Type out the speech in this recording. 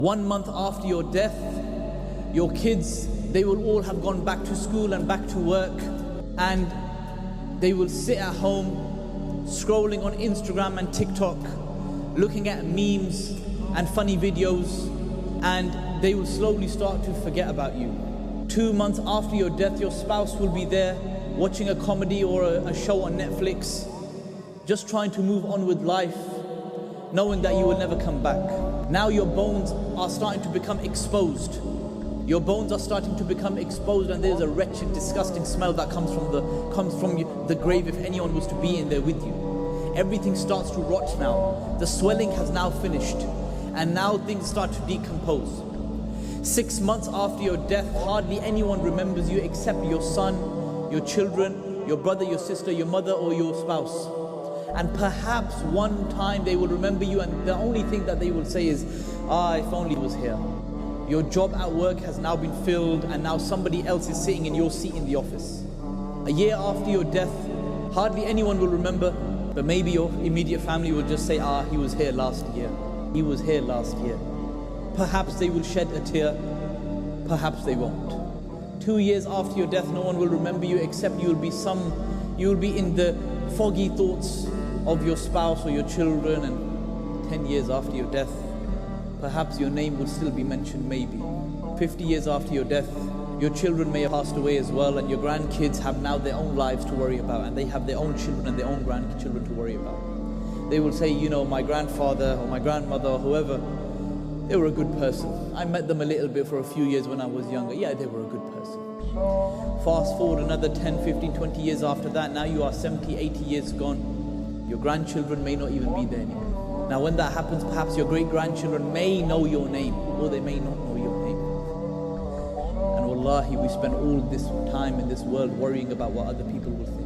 1 month after your death, your kids, they will all have gone back to school and back to work, and they will sit at home scrolling on Instagram and TikTok, looking at memes and funny videos, and they will slowly start to forget about you. 2 months after your death, your spouse will be there watching a comedy or a show on Netflix, just trying to move on with life, knowing that you will never come back. Now your bones are starting to become exposed. Your bones are starting to become exposed, and there's a wretched, disgusting smell that comes from the grave if anyone was to be in there with you. Everything starts to rot now. The swelling has now finished, and now things start to decompose. 6 months after your death, hardly anyone remembers you except your son, your children, your brother, your sister, your mother, or your spouse. And perhaps one time they will remember you, and the only thing that they will say is, if only he was here. Your job at work has now been filled, and now somebody else is sitting in your seat in the office. A year after your death, hardly anyone will remember, but maybe your immediate family will just say, he was here last year. He was here last year. Perhaps they will shed a tear, perhaps they won't. 2 years after your death, no one will remember you except you will be in the foggy thoughts of your spouse or your children. And 10 years after your death, perhaps your name will still be mentioned, maybe. 50 years after your death, your children may have passed away as well, and your grandkids have now their own lives to worry about, and they have their own children and their own grandchildren to worry about. They will say, my grandfather or my grandmother or whoever, they were a good person. I met them a little bit for a few years when I was younger. Yeah, they were a good person. Fast forward another 10, 15, 20 years after that, now you are 70, 80 years gone. Your grandchildren may not even be there anymore. Now when that happens, perhaps your great-grandchildren may know your name, or they may not know your name. And wallahi, we spend all this time in this world worrying about what other people will think.